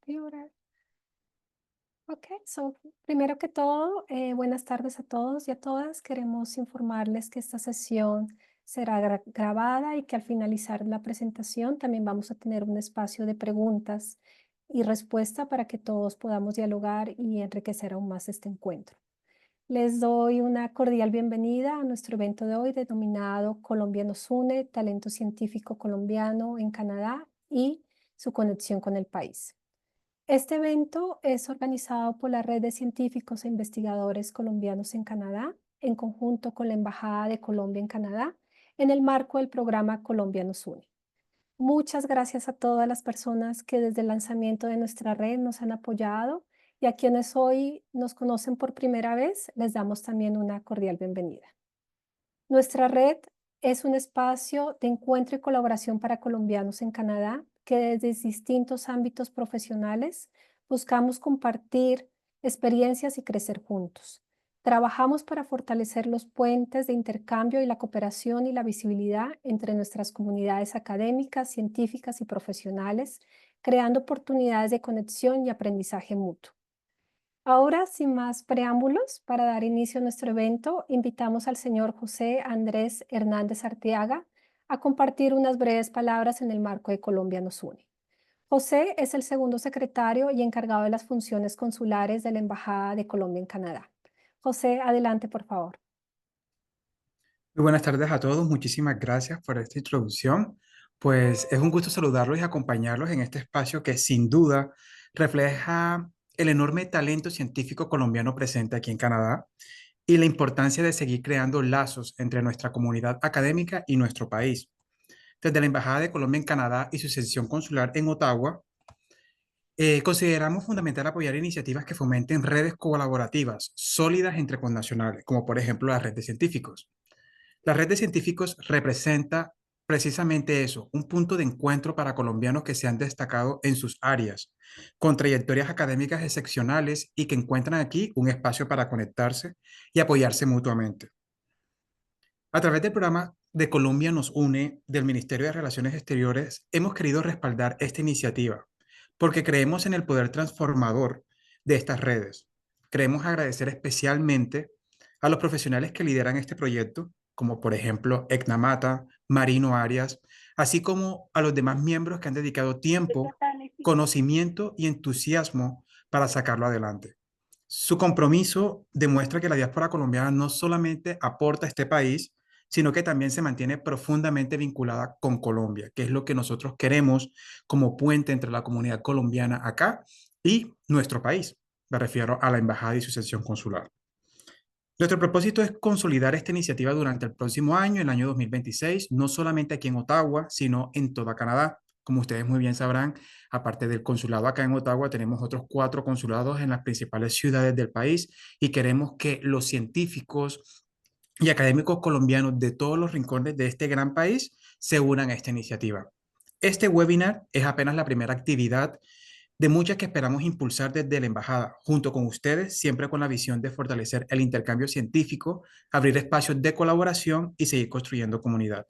Figura. Ok, primero que todo, buenas tardes a todos y a todas. Queremos informarles que esta sesión será grabada y que al finalizar la presentación también vamos a tener un espacio de preguntas y respuesta para que todos podamos dialogar y enriquecer aún más este encuentro. Les doy una cordial bienvenida a nuestro evento de hoy denominado Colombia nos une, talento científico colombiano en Canadá y su conexión con el país. Este evento es organizado por la Red de Científicos e Investigadores Colombianos en Canadá, en conjunto con la Embajada de Colombia en Canadá, en el marco del programa Colombia nos une. Muchas gracias a todas las personas que desde el lanzamiento de nuestra red nos han apoyado y a quienes hoy nos conocen por primera vez, les damos también una cordial bienvenida. Nuestra red es un espacio de encuentro y colaboración para colombianos en Canadá que desde distintos ámbitos profesionales buscamos compartir experiencias y crecer juntos. Trabajamos para fortalecer los puentes de intercambio y la cooperación y la visibilidad entre nuestras comunidades académicas, científicas y profesionales, creando oportunidades de conexión y aprendizaje mutuo. Ahora, sin más preámbulos, para dar inicio a nuestro evento, invitamos al señor José Andrés Hernández Arteaga a compartir unas breves palabras en el marco de Colombia nos une. José es el segundo secretario y encargado de las funciones consulares de la Embajada de Colombia en Canadá. José, adelante, por favor. Muy buenas tardes a todos, muchísimas gracias por esta introducción. Pues es un gusto saludarlos y acompañarlos en este espacio que sin duda refleja el enorme talento científico colombiano presente aquí en Canadá y la importancia de seguir creando lazos entre nuestra comunidad académica y nuestro país. Desde la Embajada de Colombia en Canadá y su sección consular en Ottawa, consideramos fundamental apoyar iniciativas que fomenten redes colaborativas sólidas entre connacionales, como por ejemplo la red de científicos. La red de científicos representa precisamente eso, un punto de encuentro para colombianos que se han destacado en sus áreas, con trayectorias académicas excepcionales y que encuentran aquí un espacio para conectarse y apoyarse mutuamente. A través del programa de Colombia nos une del Ministerio de Relaciones Exteriores, hemos querido respaldar esta iniciativa porque creemos en el poder transformador de estas redes. Queremos agradecer especialmente a los profesionales que lideran este proyecto, como por ejemplo Ekna Mata, Marino Arias, así como a los demás miembros que han dedicado tiempo, conocimiento y entusiasmo para sacarlo adelante. Su compromiso demuestra que la diáspora colombiana no solamente aporta a este país, sino que también se mantiene profundamente vinculada con Colombia, que es lo que nosotros queremos como puente entre la comunidad colombiana acá y nuestro país. Me refiero a la embajada y su sección consular. Nuestro propósito es consolidar esta iniciativa durante el próximo año, el año 2026, no solamente aquí en Ottawa, sino en toda Canadá. Como ustedes muy bien sabrán, aparte del consulado acá en Ottawa, tenemos otros 4 consulados en las principales ciudades del país y queremos que los científicos y académicos colombianos de todos los rincones de este gran país se unan a esta iniciativa. Este webinar es apenas la primera actividad de muchas que esperamos impulsar desde la embajada, junto con ustedes, siempre con la visión de fortalecer el intercambio científico, abrir espacios de colaboración y seguir construyendo comunidad.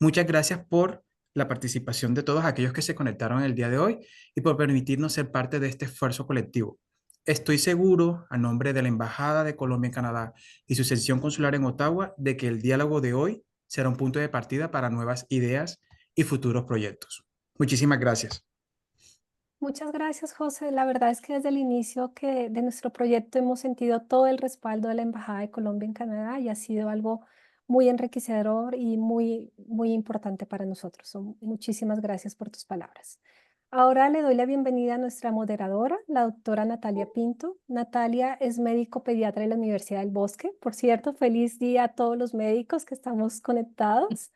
Muchas gracias por la participación de todos aquellos que se conectaron el día de hoy y por permitirnos ser parte de este esfuerzo colectivo. Estoy seguro, a nombre de la Embajada de Colombia en Canadá y su sección consular en Ottawa, de que el diálogo de hoy será un punto de partida para nuevas ideas y futuros proyectos. Muchísimas gracias. Muchas gracias, José. La verdad es que desde el inicio de nuestro proyecto hemos sentido todo el respaldo de la Embajada de Colombia en Canadá y ha sido algo muy enriquecedor y muy importante para nosotros. Muchísimas gracias por tus palabras. Ahora le doy la bienvenida a nuestra moderadora, la doctora Natalia Pinto. Natalia es médico pediatra de la Universidad del Bosque. Por cierto, feliz día a todos los médicos que estamos conectados.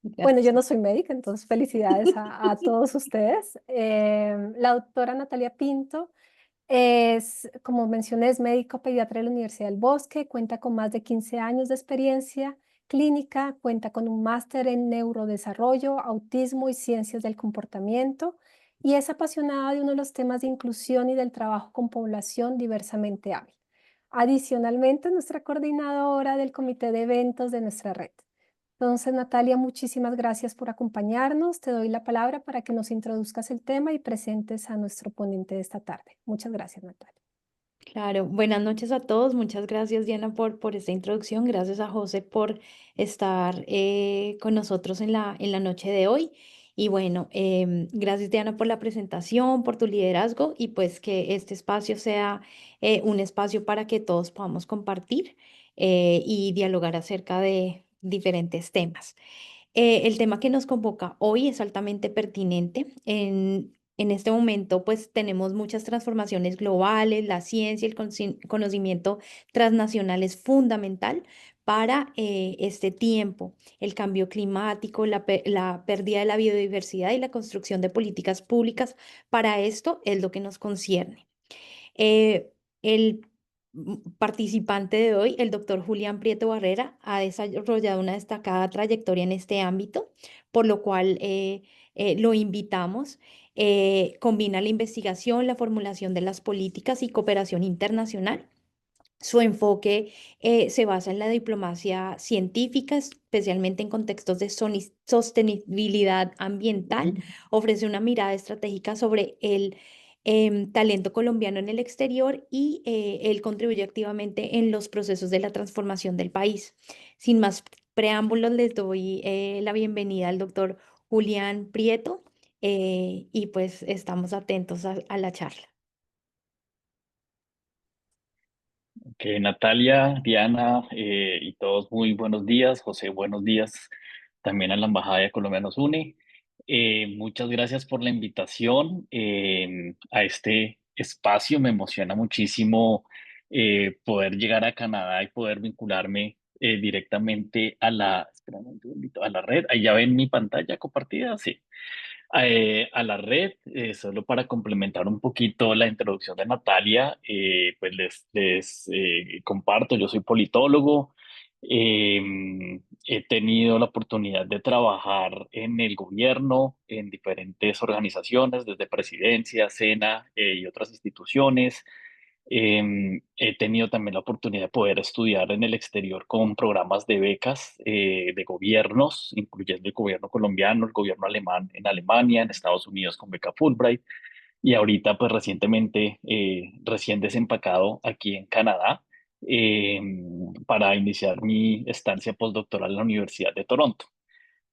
Bueno, yo Gracias. no soy médica, entonces felicidades a todos ustedes. La doctora Natalia Pinto es, como mencioné, es médico pediatra de la Universidad del Bosque, cuenta con más de 15 años de experiencia clínica, cuenta con un máster en neurodesarrollo, autismo y ciencias del comportamiento y es apasionada de uno de los temas de inclusión y del trabajo con población diversamente hábil. Adicionalmente, nuestra coordinadora del comité de eventos de nuestra red. Entonces, Natalia, muchísimas gracias por acompañarnos. Te doy la palabra para que nos introduzcas el tema y presentes a nuestro ponente de esta tarde. Muchas gracias, Natalia. Claro, buenas noches a todos. Muchas gracias, Diana, por esta introducción. Gracias a José por estar con nosotros en la noche de hoy. Y bueno, gracias, Diana, por la presentación, por tu liderazgo y pues que este espacio sea un espacio para que todos podamos compartir y dialogar acerca de diferentes temas. El tema que nos convoca hoy es altamente pertinente. En este momento, pues tenemos muchas transformaciones globales, la ciencia, el conocimiento transnacional es fundamental para este tiempo, el cambio climático, la pérdida de la biodiversidad y la construcción de políticas públicas. Para esto es lo que nos concierne. El participante de hoy, el doctor Julián Prieto Barrera, ha desarrollado una destacada trayectoria en este ámbito, por lo cual lo invitamos. Combina la investigación, la formulación de las políticas y cooperación internacional. Su enfoque se basa en la diplomacia científica, especialmente en contextos de sostenibilidad ambiental. Ofrece una mirada estratégica sobre el talento colombiano en el exterior y él contribuye activamente en los procesos de la transformación del país. Sin más preámbulos, les doy la bienvenida al doctor Julián Prieto y pues estamos atentos a la charla. Que Natalia, Diana y todos muy buenos días. José, buenos días también a la Embajada de Colombia nos une. Muchas gracias por la invitación a este espacio. Me emociona muchísimo poder llegar a Canadá y poder vincularme directamente espera un segundito, a la red. Ahí ya ven mi pantalla compartida, sí, a la red, solo para complementar un poquito la introducción de Natalia, pues les comparto, yo soy politólogo, eh, he tenido la oportunidad de trabajar en el gobierno, en diferentes organizaciones, desde Presidencia, SENA y otras instituciones. He tenido también la oportunidad de poder estudiar en el exterior con programas de becas de gobiernos, incluyendo el gobierno colombiano, el gobierno alemán en Alemania, en Estados Unidos con beca Fulbright, y ahorita pues recientemente, recién desempacado aquí en Canadá, eh, para iniciar mi estancia postdoctoral en la Universidad de Toronto.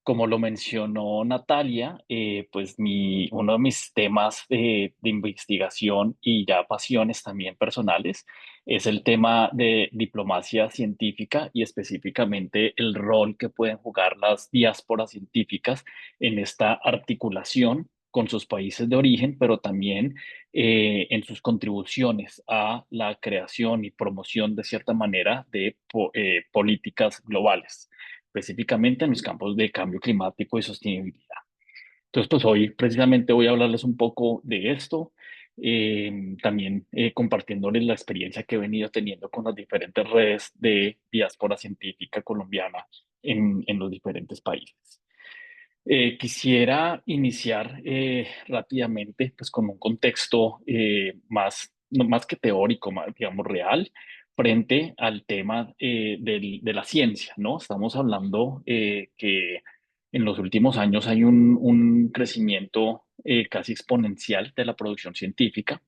Como lo mencionó Natalia, pues uno de mis temas de investigación y ya pasiones también personales es el tema de diplomacia científica y específicamente el rol que pueden jugar las diásporas científicas en esta articulación con sus países de origen, pero también en sus contribuciones a la creación y promoción de cierta manera de políticas globales, específicamente en los campos de cambio climático y sostenibilidad. Entonces, pues hoy precisamente voy a hablarles un poco de esto, también compartiéndoles la experiencia que he venido teniendo con las diferentes redes de diáspora científica colombiana en los diferentes países. Quisiera iniciar rápidamente pues, con un contexto más, no, más que teórico, más, digamos, real, frente al tema de la ciencia, ¿no? Estamos hablando que en los últimos años hay un crecimiento casi exponencial de la producción científica,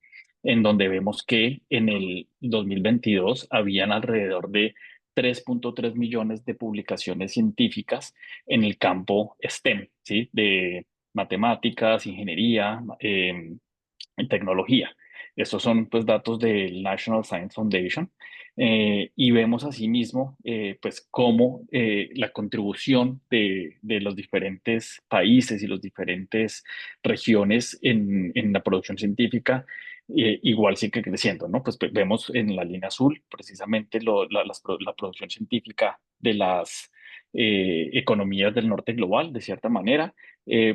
en donde vemos que en el 2022 habían alrededor de 3.3 millones de publicaciones científicas en el campo STEM, ¿sí? De matemáticas, ingeniería, y tecnología. Estos son pues datos del National Science Foundation y vemos asimismo pues cómo la contribución de los diferentes países y las diferentes regiones en la producción científica igual sigue creciendo, ¿no? Pues vemos en la línea azul precisamente la producción científica de las economías del norte global, de cierta manera,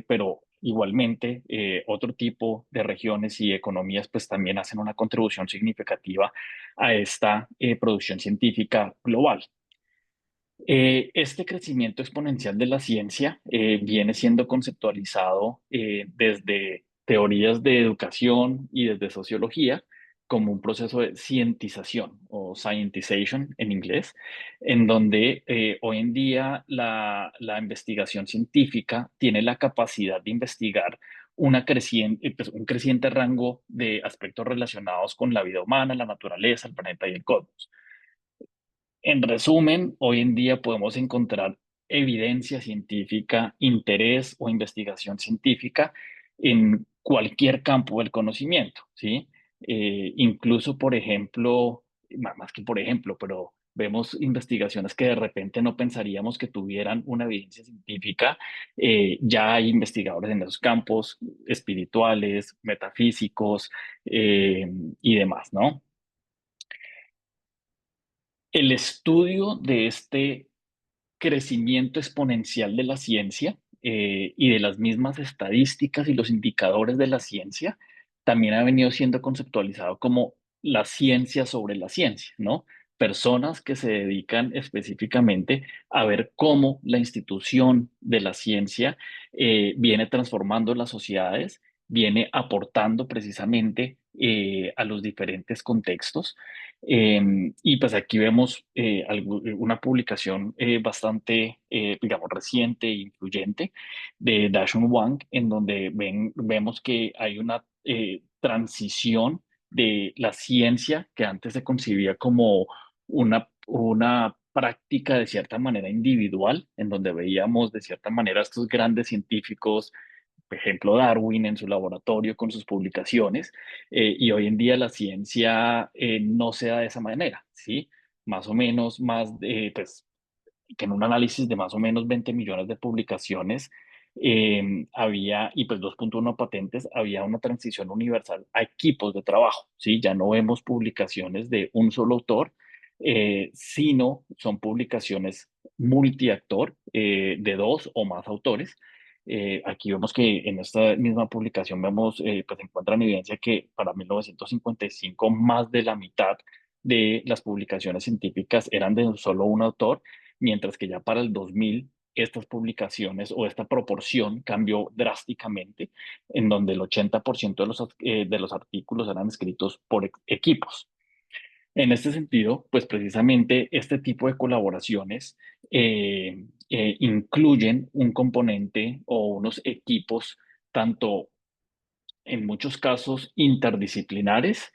pero igualmente otro tipo de regiones y economías pues también hacen una contribución significativa a esta producción científica global. Este crecimiento exponencial de la ciencia viene siendo conceptualizado desde teorías de educación y desde sociología, como un proceso de cientización o scientization en inglés, en donde hoy en día la investigación científica tiene la capacidad de investigar pues, un creciente rango de aspectos relacionados con la vida humana, la naturaleza, el planeta y el cosmos. En resumen, hoy en día podemos encontrar evidencia científica, interés o investigación científica en cualquier campo del conocimiento, ¿sí? Incluso, por ejemplo, más que por ejemplo, pero vemos investigaciones que de repente no pensaríamos que tuvieran una evidencia científica. Ya hay investigadores en esos campos espirituales, metafísicos y demás, ¿no? El estudio de este crecimiento exponencial de la ciencia y de las mismas estadísticas y los indicadores de la ciencia también ha venido siendo conceptualizado como la ciencia sobre la ciencia, ¿no? Personas que se dedican específicamente a ver cómo la institución de la ciencia viene transformando las sociedades, viene aportando precisamente a los diferentes contextos. Y pues aquí vemos una publicación bastante, digamos, reciente e influyente de Dashun Wang, en donde vemos que hay una transición de la ciencia que antes se concebía como una práctica de cierta manera individual, en donde veíamos de cierta manera estos grandes científicos, por ejemplo, Darwin en su laboratorio con sus publicaciones, y hoy en día la ciencia no se da de esa manera, ¿sí? Más o menos, pues, que en un análisis de más o menos 20 millones de publicaciones, había, y pues 2.1 patentes, había una transición universal a equipos de trabajo, ¿sí? Ya no vemos publicaciones de un solo autor, sino son publicaciones multiactor, de dos o más autores. Aquí vemos que en esta misma publicación vemos, pues encuentran evidencia que para 1955 más de la mitad de las publicaciones científicas eran de solo un autor, mientras que ya para el 2000 estas publicaciones o esta proporción cambió drásticamente, en donde el 80% de los artículos eran escritos por equipos. En este sentido, pues precisamente este tipo de colaboraciones incluyen un componente o unos equipos tanto en muchos casos interdisciplinares,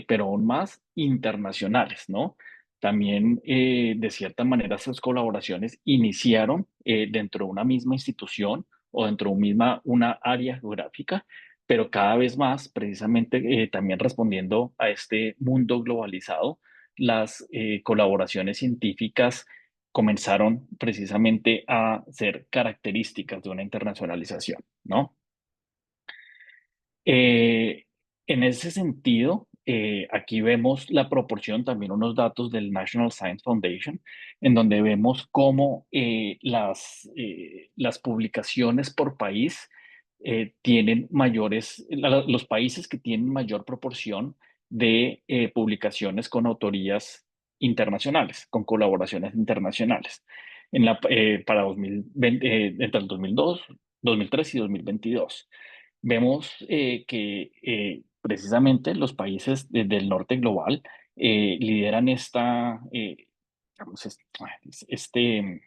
pero aún más internacionales, ¿no? También, de cierta manera, estas colaboraciones iniciaron dentro de una misma institución o dentro de una área geográfica, pero cada vez más, precisamente, también respondiendo a este mundo globalizado, las colaboraciones científicas comenzaron precisamente a ser características de una internacionalización, ¿no? Eh, en ese sentido, aquí vemos la proporción, también unos datos del National Science Foundation, en donde vemos cómo las publicaciones por país tienen los países que tienen mayor proporción de publicaciones con autorías internacionales, con colaboraciones internacionales. Para 2020, entre el 2002, 2003 y 2022. Vemos que precisamente los países del norte global lideran digamos, este,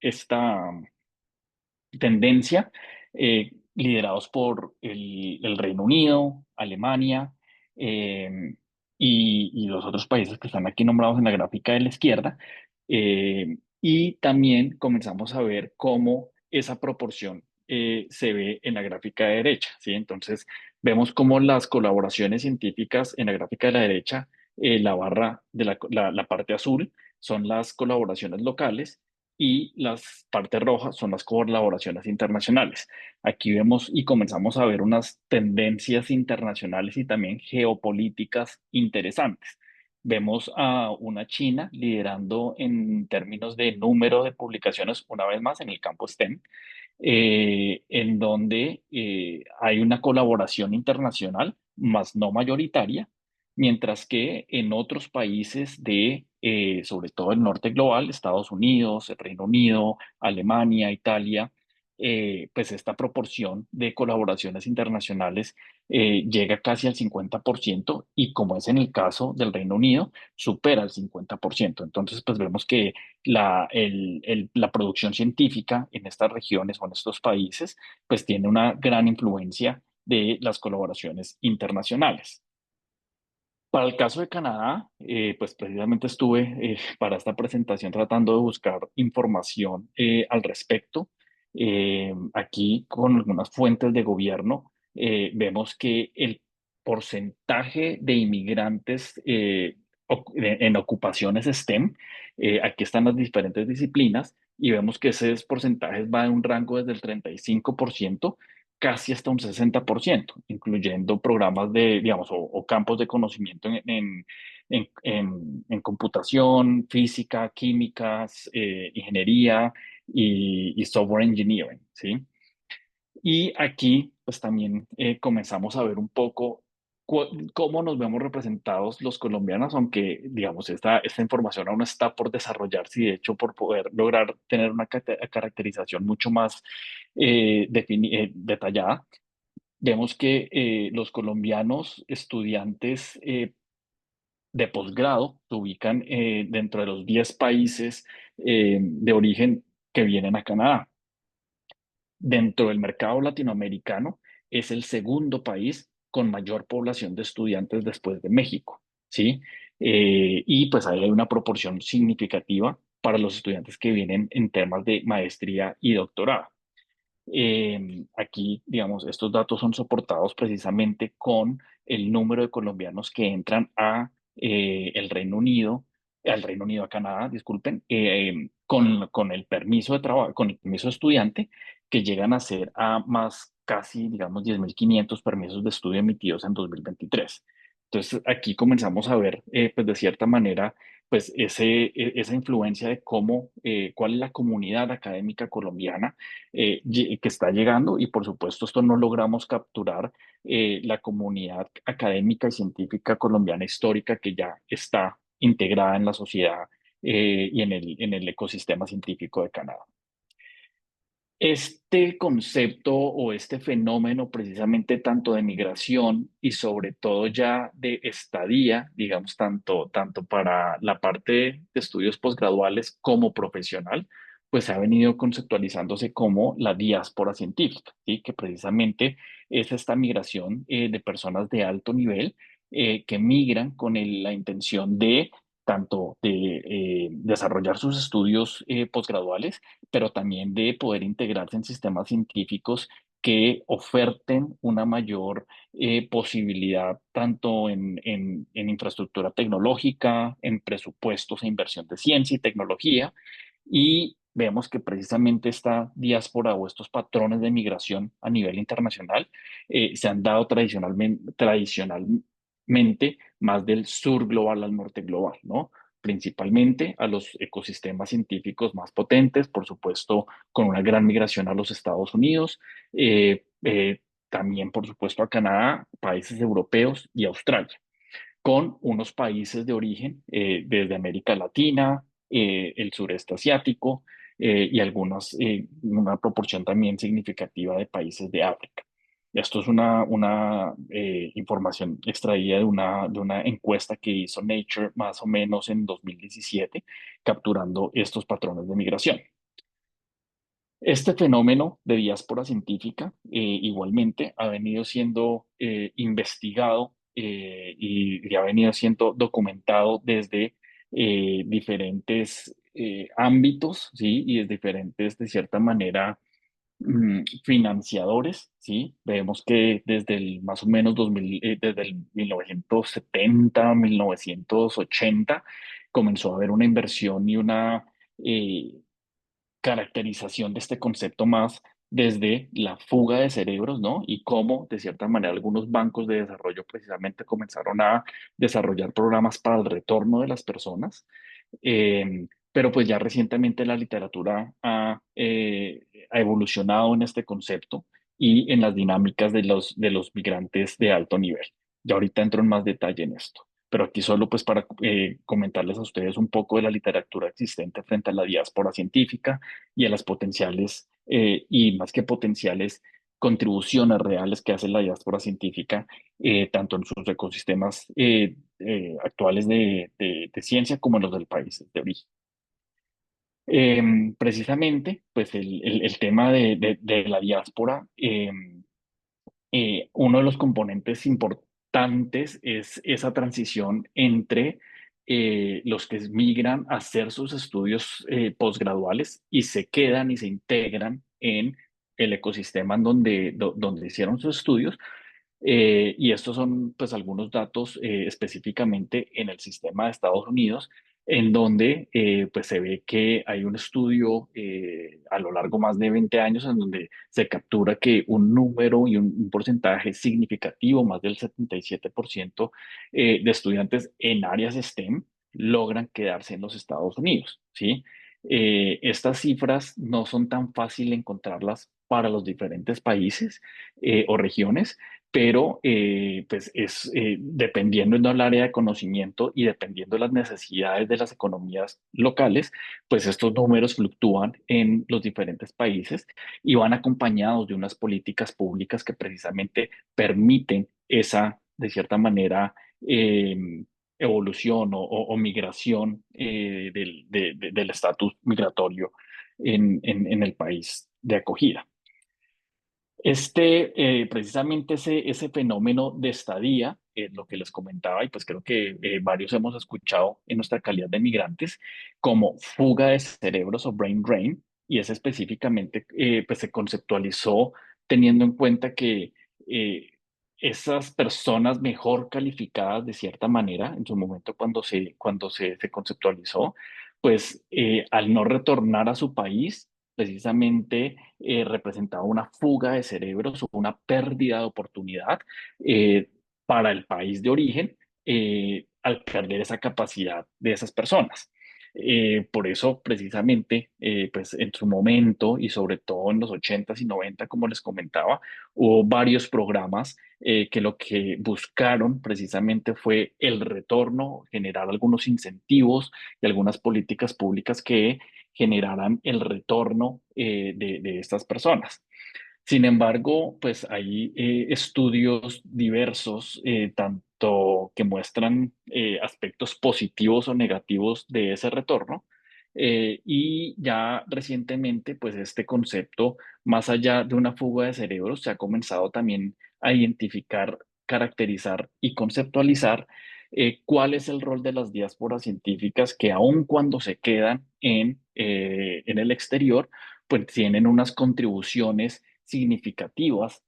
esta tendencia, liderados por el Reino Unido, Alemania, y los otros países que están aquí nombrados en la gráfica de la izquierda. Y también comenzamos a ver cómo esa proporción se ve en la gráfica de derecha, ¿sí? Entonces, vemos cómo las colaboraciones científicas en la gráfica de la derecha, la barra de la parte azul, son las colaboraciones locales y las partes rojas son las colaboraciones internacionales. Aquí vemos y comenzamos a ver unas tendencias internacionales y también geopolíticas interesantes. Vemos a una China liderando en términos de número de publicaciones, una vez más, en el campo STEM, en donde hay una colaboración internacional, más no mayoritaria, mientras que en otros países sobre todo el norte global, Estados Unidos, el Reino Unido, Alemania, Italia, pues esta proporción de colaboraciones internacionales llega casi al 50% y como es en el caso del Reino Unido, supera el 50%. Entonces, pues vemos que la producción científica en estas regiones o en estos países, pues tiene una gran influencia de las colaboraciones internacionales. Para el caso de Canadá, pues precisamente estuve para esta presentación tratando de buscar información al respecto. Aquí con algunas fuentes de gobierno vemos que el porcentaje de inmigrantes en ocupaciones STEM, aquí están las diferentes disciplinas y vemos que ese porcentaje va en un rango desde el 35% casi hasta un 60%, incluyendo programas de, digamos, o campos de conocimiento en computación, física, químicas, ingeniería y software engineering, ¿sí? Y aquí, pues también comenzamos a ver un poco cómo nos vemos representados los colombianos, aunque, digamos, esta información aún está por desarrollarse y, de hecho, por poder lograr tener una caracterización mucho más detallada. Vemos que los colombianos estudiantes de posgrado se ubican dentro de los 10 países de origen que vienen a Canadá. Dentro del mercado latinoamericano es el segundo país con mayor población de estudiantes después de México, ¿sí? Y pues ahí hay una proporción significativa para los estudiantes que vienen en temas de maestría y doctorado. Aquí, digamos, estos datos son soportados precisamente con el número de colombianos que entran a el Reino Unido, al Reino Unido, a Canadá, disculpen, con el permiso de trabajo, con el permiso de estudiante, que llegan a ser a más casi, digamos, 10.500 permisos de estudio emitidos en 2023. Entonces, aquí comenzamos a ver, pues de cierta manera, pues esa influencia de cómo, cuál es la comunidad académica colombiana que está llegando y por supuesto esto no logramos capturar la comunidad académica y científica colombiana histórica que ya está integrada en la sociedad y en el ecosistema científico de Canadá. Este concepto o este fenómeno precisamente tanto de migración y sobre todo ya de estadía, digamos, tanto para la parte de estudios posgraduales como profesional, pues se ha venido conceptualizándose como la diáspora científica, ¿sí? Que precisamente es esta migración de personas de alto nivel que migran con la intención de tanto de desarrollar sus estudios posgraduales, pero también de poder integrarse en sistemas científicos que oferten una mayor posibilidad tanto en infraestructura tecnológica, en presupuestos e inversión de ciencia y tecnología. Y vemos que precisamente esta diáspora o estos patrones de migración a nivel internacional se han dado tradicionalmente más del sur global al norte global, ¿no? Principalmente a los ecosistemas científicos más potentes, por supuesto, con una gran migración a los Estados Unidos, también, por supuesto, a Canadá, países europeos y Australia, con unos países de origen desde América Latina, el sureste asiático y una proporción también significativa de países de África. Esto es una información extraída de una encuesta que hizo Nature más o menos en 2017, capturando estos patrones de migración. Este fenómeno de diáspora científica igualmente ha venido siendo investigado y ha venido siendo documentado desde diferentes ámbitos, ¿sí? Y desde diferentes, de cierta manera, financiadores, ¿sí? Vemos que desde el más o menos 2000, desde el 1970, 1980, comenzó a haber una inversión y una eh, caracterización de este concepto más desde la fuga de cerebros, ¿no? Y cómo, de cierta manera, algunos bancos de desarrollo precisamente comenzaron a desarrollar programas para el retorno de las personas. Pero pues ya recientemente la literatura ha evolucionado en este concepto y en las dinámicas de los migrantes de alto nivel. Ya ahorita entro en más detalle en esto, pero aquí solo pues para comentarles a ustedes un poco de la literatura existente frente a la diáspora científica y a las potenciales y más que potenciales, contribuciones reales que hace la diáspora científica, tanto en sus ecosistemas actuales de ciencia como en los del país de origen. Precisamente, pues el tema de la diáspora, uno de los componentes importantes es esa transición entre los que migran a hacer sus estudios posgraduales y se quedan y se integran en el ecosistema en donde hicieron sus estudios, y estos son pues algunos datos específicamente en el sistema de Estados Unidos, en donde pues se ve que hay un estudio a lo largo más de 20 años en donde se captura que un número y un porcentaje significativo, más del 77% de estudiantes en áreas STEM logran quedarse en los Estados Unidos, ¿sí? Estas cifras no son tan fácil encontrarlas para los diferentes países o regiones, pero pues es dependiendo del área de conocimiento y dependiendo de las necesidades de las economías locales, pues estos números fluctúan en los diferentes países y van acompañados de unas políticas públicas que precisamente permiten esa, de cierta manera, evolución o migración del estatus migratorio en el país de acogida. Precisamente ese fenómeno de estadía, lo que les comentaba, y pues creo que varios hemos escuchado en nuestra calidad de migrantes, como fuga de cerebros o brain drain, y es específicamente, pues se conceptualizó teniendo en cuenta que eh, esas personas mejor calificadas de cierta manera, en su momento cuando se conceptualizó, pues al no retornar a su país, precisamente representaba una fuga de cerebros o una pérdida de oportunidad eh, para el país de origen al perder esa capacidad de esas personas. Por eso, precisamente, pues en su momento y sobre todo en los 80s y 90, como les comentaba, hubo varios programas que lo que buscaron precisamente fue el retorno, generar algunos incentivos y algunas políticas públicas que generaran el retorno de estas personas. Sin embargo, pues hay estudios diversos, tanto que muestran aspectos positivos o negativos de ese retorno, y ya recientemente, pues este concepto, más allá de una fuga de cerebros, se ha comenzado también a identificar, caracterizar y conceptualizar cuál es el rol de las diásporas científicas que aun cuando se quedan en el exterior, pues tienen unas contribuciones significativas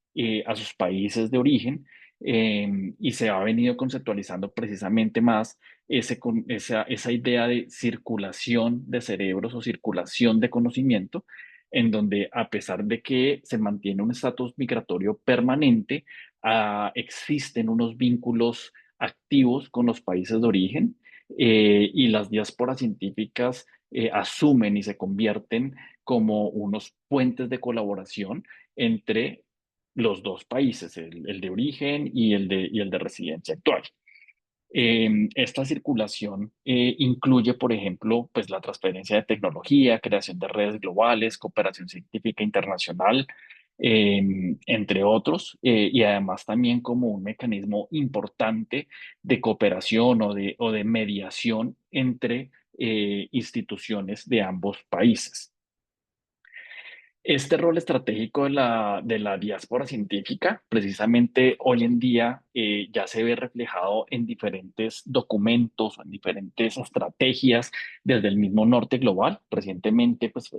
a sus países de origen, y se ha venido conceptualizando precisamente más esa idea de circulación de cerebros o circulación de conocimiento, en donde a pesar de que se mantiene un estatus migratorio permanente, existen unos vínculos activos con los países de origen, y las diásporas científicas asumen y se convierten como unos puentes de colaboración entre los dos países, el de origen y el de residencia actual. Esta circulación incluye, por ejemplo, pues la transferencia de tecnología, creación de redes globales, cooperación científica internacional, entre otros, y además también como un mecanismo importante de cooperación o de mediación entre instituciones de ambos países. Este rol estratégico de la diáspora científica, precisamente hoy en día, ya se ve reflejado en diferentes documentos, en diferentes estrategias desde el mismo norte global. Recientemente, pues,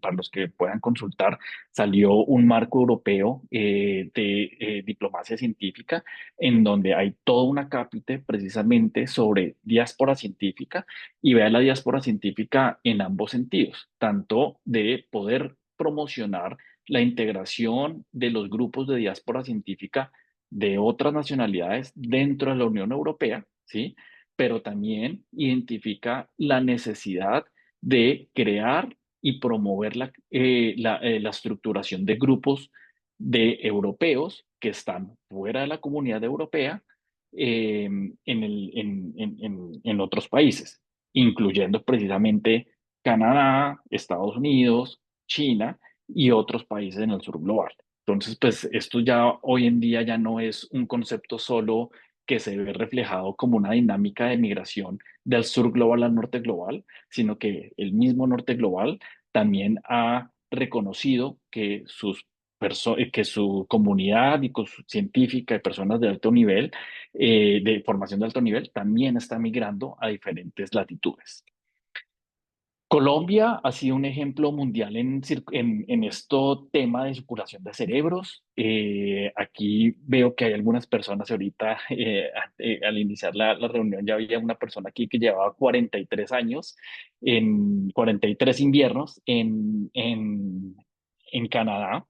para los que puedan consultar, salió un marco europeo de diplomacia científica, en donde hay todo un acápite precisamente sobre diáspora científica, y vea la diáspora científica en ambos sentidos, tanto de poder promocionar la integración de los grupos de diáspora científica de otras nacionalidades dentro de la Unión Europea, ¿sí? Pero también identifica la necesidad de crear y promover la estructuración de grupos de europeos que están fuera de la comunidad europea, en otros países, incluyendo precisamente Canadá, Estados Unidos, China, y otros países en el sur global. Entonces, pues esto ya hoy en día ya no es un concepto solo que se ve reflejado como una dinámica de migración del sur global al norte global, sino que el mismo norte global también ha reconocido que que su comunidad y científica y personas de alto nivel, de formación de alto nivel, también está migrando a diferentes latitudes. Colombia ha sido un ejemplo mundial en esto tema de circulación de cerebros. Aquí veo que hay algunas personas ahorita, al iniciar la reunión ya había una persona aquí que llevaba 43 años, 43 inviernos en Canadá.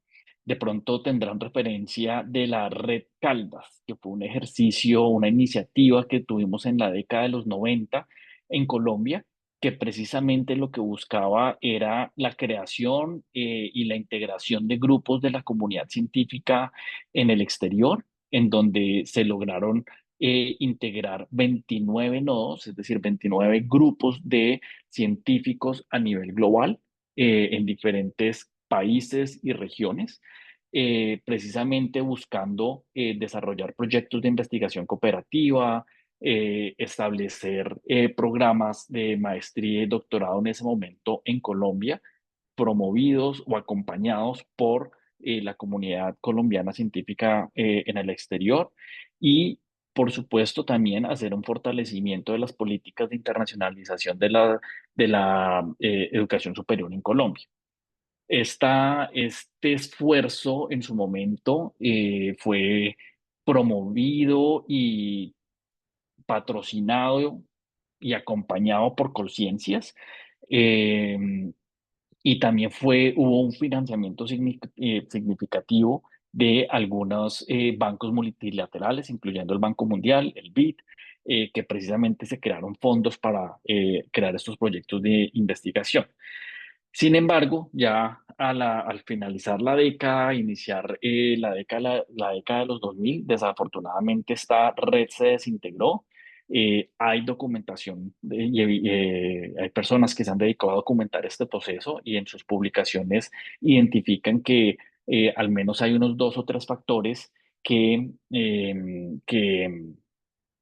De pronto tendrán referencia de la Red Caldas, que fue un ejercicio, una iniciativa que tuvimos en la década de los 90 en Colombia, que precisamente lo que buscaba era la creación y la integración de grupos de la comunidad científica en el exterior, en donde se lograron integrar 29 nodos, es decir, 29 grupos de científicos a nivel global en diferentes países y regiones. Precisamente buscando desarrollar proyectos de investigación cooperativa, establecer programas de maestría y doctorado en ese momento en Colombia, promovidos o acompañados por la comunidad colombiana científica en el exterior y, por supuesto, también hacer un fortalecimiento de las políticas de internacionalización de la educación superior en Colombia. Este esfuerzo en su momento fue promovido y patrocinado y acompañado por Colciencias. eh, y también hubo un financiamiento significativo de algunos bancos multilaterales, incluyendo el Banco Mundial, el BID, que precisamente se crearon fondos para crear estos proyectos de investigación. Sin embargo, ya al finalizar la década, iniciar la década de los 2000, desafortunadamente esta red se desintegró. Hay documentación hay personas que se han dedicado a documentar este proceso y en sus publicaciones identifican que al menos hay unos 2 o 3 factores que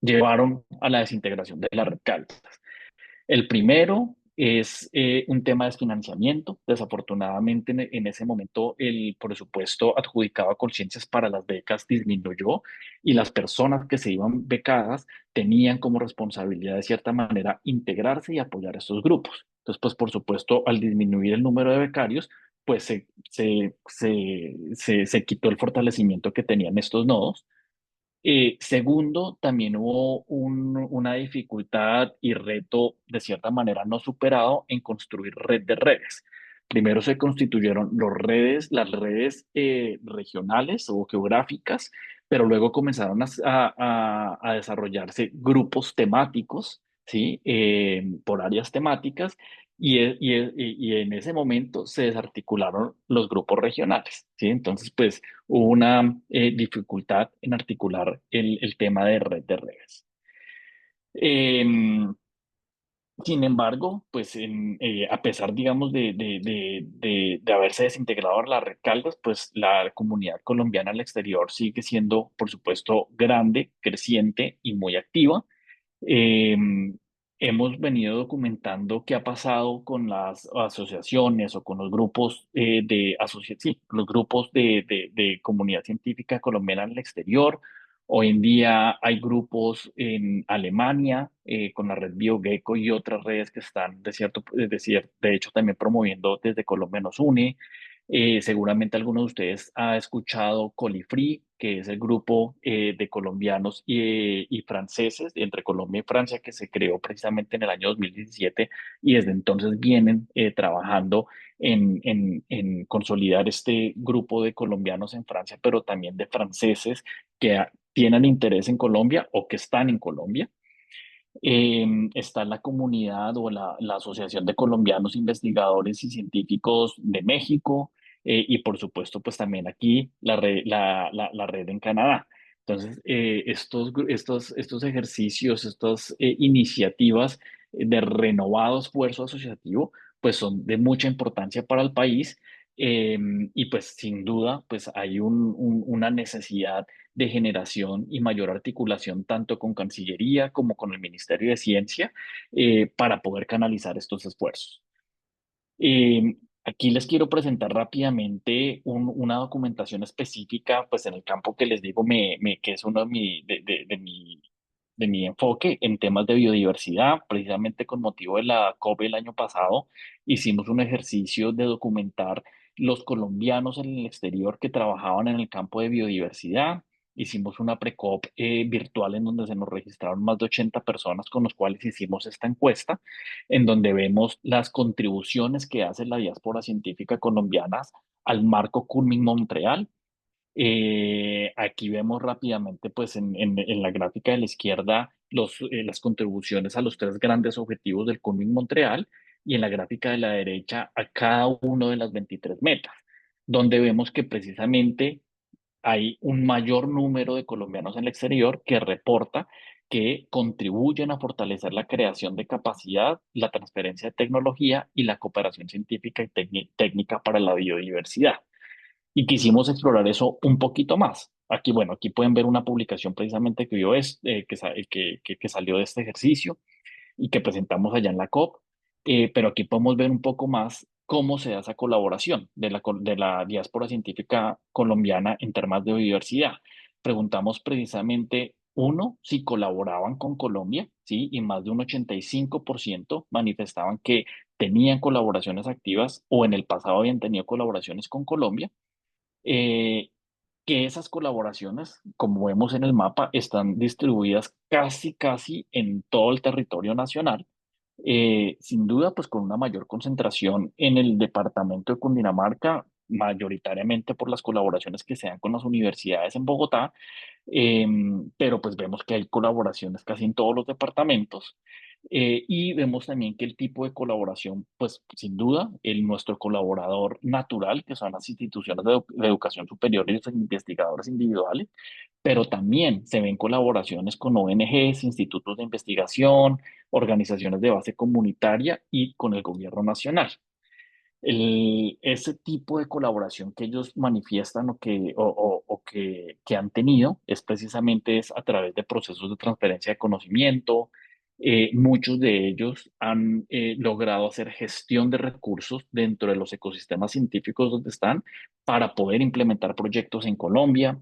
llevaron a la desintegración de la red Caldas. El primero es un tema de financiamiento. Desafortunadamente, en ese momento, el presupuesto adjudicado a Colciencias para las becas disminuyó y las personas que se iban becadas tenían como responsabilidad, de cierta manera, integrarse y apoyar a estos grupos. Entonces, pues, por supuesto, al disminuir el número de becarios, pues se quitó el fortalecimiento que tenían estos nodos. Segundo, también hubo una dificultad y reto de cierta manera no superado en construir red de redes. Primero se constituyeron las redes regionales o geográficas, pero luego comenzaron a desarrollarse grupos temáticos, ¿sí? Por áreas temáticas y en ese momento se desarticularon los grupos regionales, ¿sí? Entonces, pues hubo una dificultad en articular el tema de red de redes. Em, Sin embargo, pues a pesar, digamos, de haberse desintegrado la red Caldas, pues la comunidad colombiana al exterior sigue siendo, por supuesto, grande, creciente y muy activa. Eh, Hemos venido documentando qué ha pasado con las asociaciones o con los grupos sí, los grupos de comunidad científica colombiana en el exterior. Hoy en día hay grupos en Alemania con la red BioGecko y otras redes que están de hecho también promoviendo desde Colombia nos une. Seguramente alguno de ustedes ha escuchado Colifree, que es el grupo de colombianos y franceses, entre Colombia y Francia, que se creó precisamente en el año 2017 y desde entonces vienen trabajando en consolidar este grupo de colombianos en Francia, pero también de franceses que tienen interés en Colombia o que están en Colombia. Está la comunidad o la Asociación de Colombianos Investigadores y Científicos de México y por supuesto pues también aquí la red en Canadá. Entonces, estos ejercicios, estas iniciativas de renovado esfuerzo asociativo pues son de mucha importancia para el país Y pues sin duda, pues hay una necesidad de generación y mayor articulación tanto con Cancillería como con el Ministerio de Ciencia para poder canalizar estos esfuerzos. Aquí les quiero presentar rápidamente una documentación específica, pues en el campo que les digo, que es uno de mi enfoque en temas de biodiversidad. Precisamente con motivo de la COP el año pasado, hicimos un ejercicio de documentar los colombianos en el exterior que trabajaban en el campo de biodiversidad. Hicimos una pre-COP virtual en donde se nos registraron más de 80 personas con los cuales hicimos esta encuesta en donde vemos las contribuciones que hace la diáspora científica colombiana al marco Kunming-Montreal. Aquí vemos rápidamente, pues en la gráfica de la izquierda, las contribuciones a los tres grandes objetivos del Kunming-Montreal y en la gráfica de la derecha a cada uno de las 23 metas, donde vemos que precisamente hay un mayor número de colombianos en el exterior que reporta que contribuyen a fortalecer la creación de capacidad, la transferencia de tecnología y la cooperación científica y técnica para la biodiversidad. Y quisimos explorar eso un poquito más. Aquí, bueno, aquí pueden ver una publicación precisamente que salió de este ejercicio y que presentamos allá en la COP, pero aquí podemos ver un poco más cómo se da esa colaboración de la diáspora científica colombiana en temas de biodiversidad. Preguntamos precisamente, uno, si colaboraban con Colombia, ¿sí? Y más de un 85% manifestaban que tenían colaboraciones activas o en el pasado habían tenido colaboraciones con Colombia. Eh, que esas colaboraciones, como vemos en el mapa, están distribuidas casi en todo el territorio nacional. Sin duda, pues con una mayor concentración en el departamento de Cundinamarca, mayoritariamente por las colaboraciones que se dan con las universidades en Bogotá, pero pues vemos que hay colaboraciones casi en todos los departamentos. Y vemos también que el tipo de colaboración, pues sin duda, nuestro colaborador natural, que son las instituciones de educación superior y los investigadores individuales, pero también se ven colaboraciones con ONGs, institutos de investigación, organizaciones de base comunitaria y con el gobierno nacional. Ese tipo de colaboración que ellos manifiestan o que han tenido es precisamente a través de procesos de transferencia de conocimiento. Muchos de ellos han logrado hacer gestión de recursos dentro de los ecosistemas científicos donde están para poder implementar proyectos en Colombia.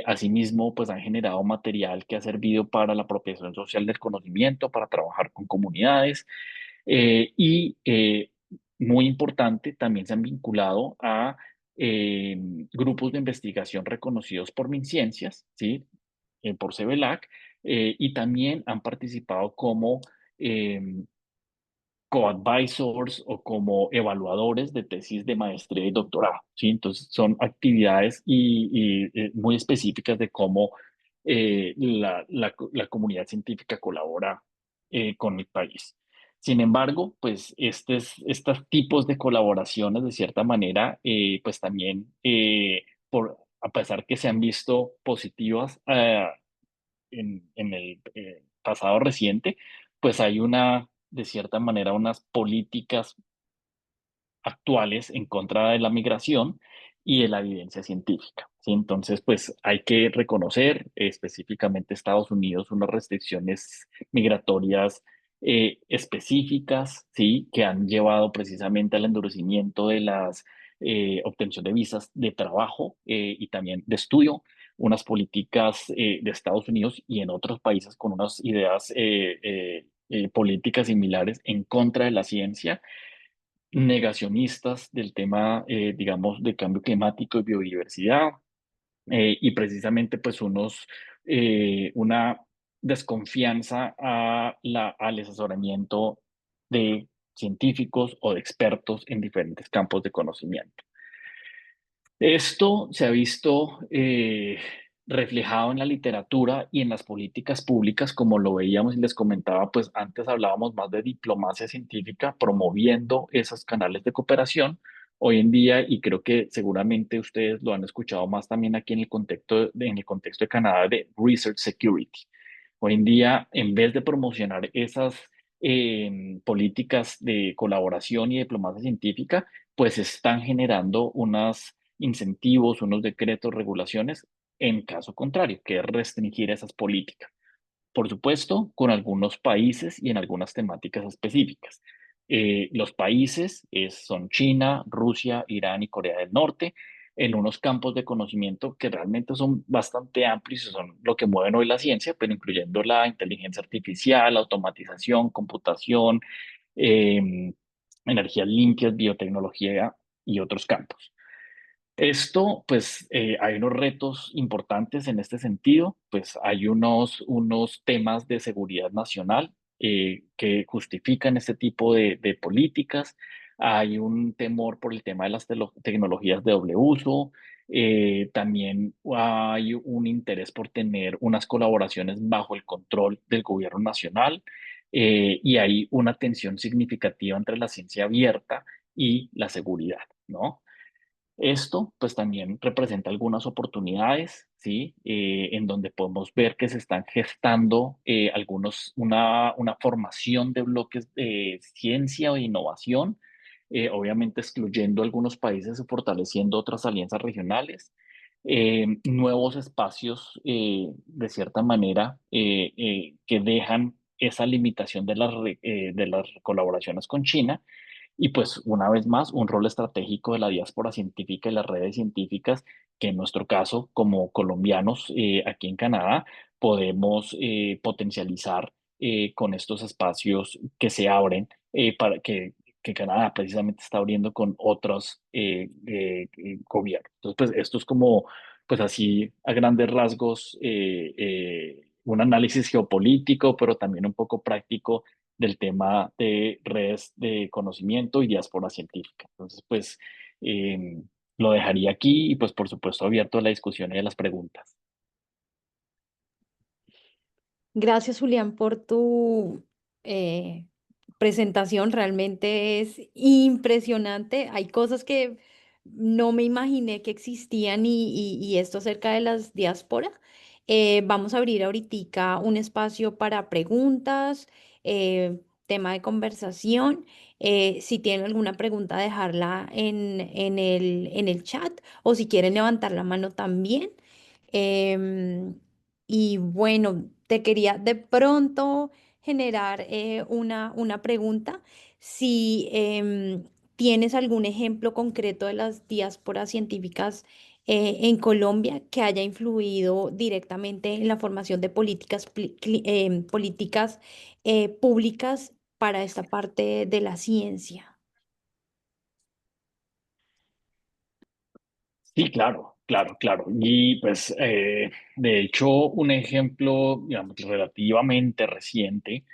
Asimismo, pues han generado material que ha servido para la apropiación social del conocimiento, para trabajar con comunidades. Y muy importante, también se han vinculado a eh, grupos de investigación reconocidos por MinCiencias, ¿sí? Por CEBELAC, y también han participado como eh, co-advisors o como evaluadores de tesis de maestría y doctorado, ¿sí? Entonces son actividades muy específicas de cómo la comunidad científica colabora con el país. Sin embargo, pues estos tipos de colaboraciones, de cierta manera, pues también, a pesar que se han visto positivas en el pasado reciente, pues hay de cierta manera, unas políticas actuales en contra de la migración y de la evidencia científica, ¿sí? Entonces, pues hay que reconocer específicamente Estados Unidos unas restricciones migratorias específicas, ¿sí? Que han llevado precisamente al endurecimiento de las obtención de visas de trabajo y también de estudio, unas políticas de Estados Unidos y en otros países con unas ideas políticas similares en contra de la ciencia, negacionistas del tema, digamos, de cambio climático y biodiversidad, y precisamente pues una desconfianza al asesoramiento de científicos o de expertos en diferentes campos de conocimiento. Esto se ha visto reflejado en la literatura y en las políticas públicas, como lo veíamos y les comentaba, pues antes hablábamos más de diplomacia científica promoviendo esos canales de cooperación. Hoy en día, y creo que seguramente ustedes lo han escuchado más también aquí en el contexto de Canadá, de Research Security. Hoy en día, en vez de promocionar políticas de colaboración y diplomacia científica, pues están generando unos incentivos, unos decretos, regulaciones, en caso contrario, que es restringir esas políticas. Por supuesto, con algunos países y en algunas temáticas específicas. Los países son China, Rusia, Irán y Corea del Norte, en unos campos de conocimiento que realmente son bastante amplios y son lo que mueven hoy la ciencia, pero incluyendo la inteligencia artificial, automatización, computación, eh, energías limpias, biotecnología y otros campos. Esto, pues, hay unos retos importantes en este sentido, pues hay unos temas de seguridad nacional que justifican este tipo de políticas. Hay un temor por el tema de las tecnologías de doble uso. También hay un interés por tener unas colaboraciones bajo el control del gobierno nacional. Y hay una tensión significativa entre la ciencia abierta y la seguridad, ¿no? Esto, pues también representa algunas oportunidades, ¿sí? En donde podemos ver que se están gestando una formación de bloques de ciencia o innovación, obviamente excluyendo algunos países y fortaleciendo otras alianzas regionales, nuevos espacios, de cierta manera, que dejan esa limitación de las colaboraciones con China y pues una vez más, un rol estratégico de la diáspora científica y las redes científicas, que en nuestro caso, como colombianos aquí en Canadá, podemos potencializar con estos espacios que se abren para que Canadá precisamente está abriendo con otros gobiernos. Entonces, pues esto es como, pues así, a grandes rasgos, un análisis geopolítico, pero también un poco práctico del tema de redes de conocimiento y diáspora científica. Entonces, pues lo dejaría aquí y pues por supuesto abierto a la discusión y a las preguntas. Gracias, Julián, por tu eh, presentación. Realmente es impresionante. Hay cosas que no me imaginé que existían y esto acerca de las diásporas. Vamos a abrir ahorita un espacio para preguntas, tema de conversación. Si tienen alguna pregunta, dejarla en el chat o si quieren levantar la mano también. Em, y bueno, te quería de pronto generar una pregunta. Si tienes algún ejemplo concreto de las diásporas científicas en Colombia que haya influido directamente en la formación de políticas públicas para esta parte de la ciencia. Sí, claro, claro, claro. Y pues, de hecho, un ejemplo, digamos, relativamente reciente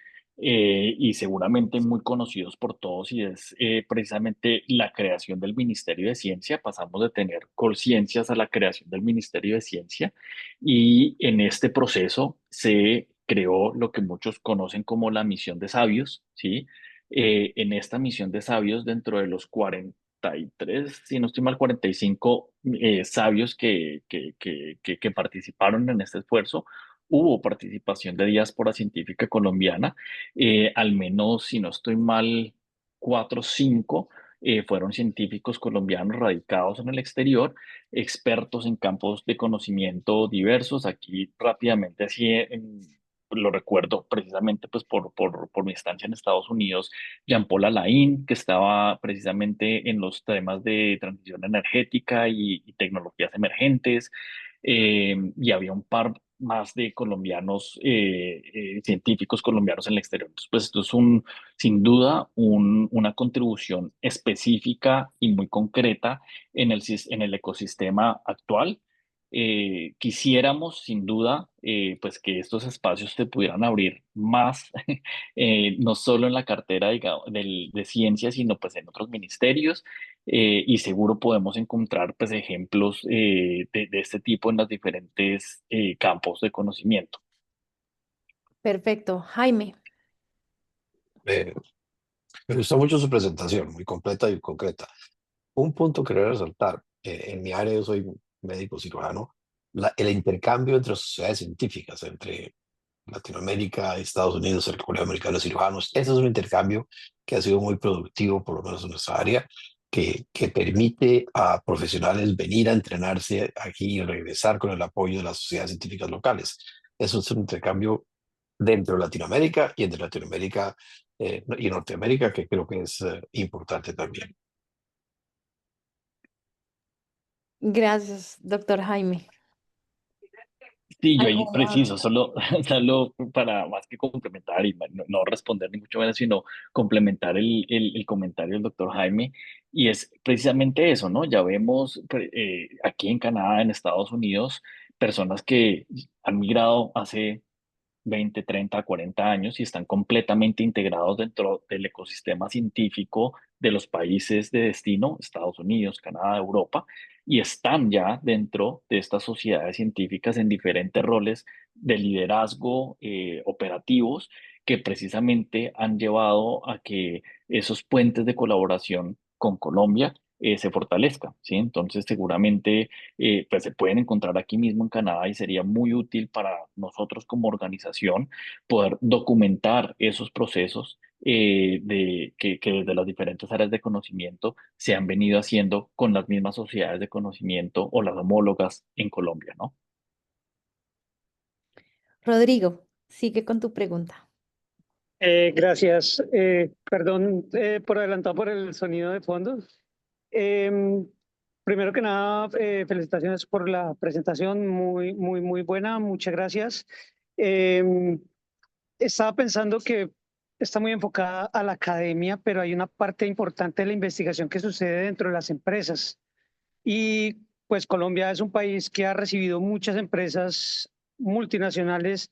y seguramente muy conocidos por todos, y es precisamente la creación del Ministerio de Ciencia. Pasamos de tener Colciencias a la creación del Ministerio de Ciencia, y en este proceso se creó lo que muchos conocen como la misión de sabios, ¿sí? En esta misión de sabios, dentro de los 43, si no estoy mal, 45 sabios que participaron en este esfuerzo. Hubo participación de diáspora científica colombiana, al menos, si no estoy mal, 4 o 5 fueron científicos colombianos radicados en el exterior, expertos en campos de conocimiento diversos. Aquí rápidamente, así lo recuerdo precisamente pues por mi estancia en Estados Unidos, Jean-Paul Alain, que estaba precisamente en los temas de transición energética y tecnologías emergentes, y había un par más de colombianos, científicos colombianos en el exterior. Entonces, pues esto es sin duda una contribución específica y muy concreta en el ecosistema actual. Quisiéramos sin duda pues que estos espacios se pudieran abrir más, no solo en la cartera de ciencia, sino pues en otros ministerios, y seguro podemos encontrar pues ejemplos de este tipo en los diferentes campos de conocimiento. Perfecto. Jaime. Eh, Me gustó mucho su presentación, muy completa y concreta. Un punto que quería resaltar, en mi área yo soy médico cirujano, el intercambio entre sociedades científicas, entre Latinoamérica, Estados Unidos, el Colegio Americano de Cirujanos. Ese es un intercambio que ha sido muy productivo, por lo menos en nuestra área, que permite a profesionales venir a entrenarse aquí y regresar con el apoyo de las sociedades científicas locales. Eso es un intercambio dentro de Latinoamérica y entre Latinoamérica y Norteamérica, que creo que es importante también. Gracias, doctor Jaime. Sí, yo ahí ¿Alguna preciso, otra? solo para más que complementar y no responder ni mucho menos, sino complementar el comentario del doctor Jaime. Y es precisamente eso, ¿no? Ya vemos aquí en Canadá, en Estados Unidos, personas que han migrado hace 20, 30, 40 años y están completamente integrados dentro del ecosistema científico de los países de destino, Estados Unidos, Canadá, Europa, y están ya dentro de estas sociedades científicas en diferentes roles de liderazgo operativos que precisamente han llevado a que esos puentes de colaboración con Colombia se fortalezcan, ¿sí? Entonces, seguramente pues se pueden encontrar aquí mismo en Canadá y sería muy útil para nosotros como organización poder documentar esos procesos que desde las diferentes áreas de conocimiento se han venido haciendo con las mismas sociedades de conocimiento o las homólogas en Colombia, ¿no? Rodrigo, sigue con tu pregunta. Gracias. Perdón por adelantado por el sonido de fondo. Em, Primero que nada, felicitaciones por la presentación, muy, muy, muy buena. Muchas gracias. Em, Estaba pensando que está muy enfocada a la academia, pero hay una parte importante de la investigación que sucede dentro de las empresas. Y pues Colombia es un país que ha recibido muchas empresas multinacionales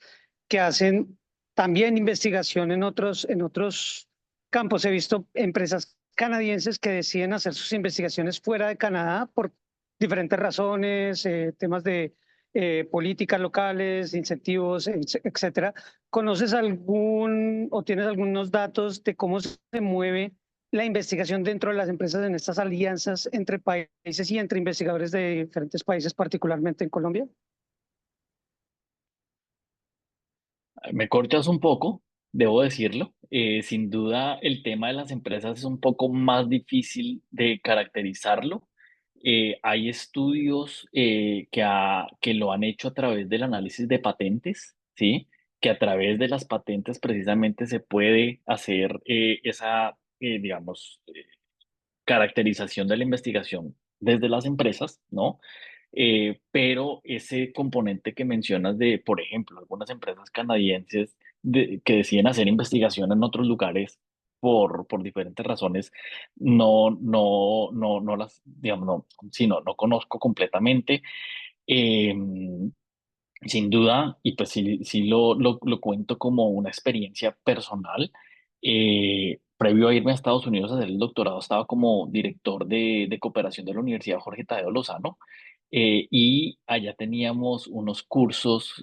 que hacen también investigación en otros campos. He visto empresas canadienses que deciden hacer sus investigaciones fuera de Canadá por diferentes razones, temas de políticas locales, incentivos, etcétera. ¿Conoces algún o tienes algunos datos de cómo se mueve la investigación dentro de las empresas en estas alianzas entre países y entre investigadores de diferentes países, particularmente en Colombia? Me cortas un poco, debo decirlo. Sin duda, el tema de las empresas es un poco más difícil de caracterizarlo. Hay estudios que lo han hecho a través del análisis de patentes, ¿sí? Que a través de las patentes precisamente se puede hacer digamos, caracterización de la investigación desde las empresas, ¿no? Pero ese componente que mencionas de, por ejemplo, algunas empresas canadienses que deciden hacer investigación en otros lugares por diferentes razones, no las, digamos, no, sí, no conozco completamente. Eh, Sin duda, y pues sí lo cuento como una experiencia personal. Previo a irme a Estados Unidos a hacer el doctorado, estaba como director de cooperación de la Universidad Jorge Tadeo Lozano, y allá teníamos unos cursos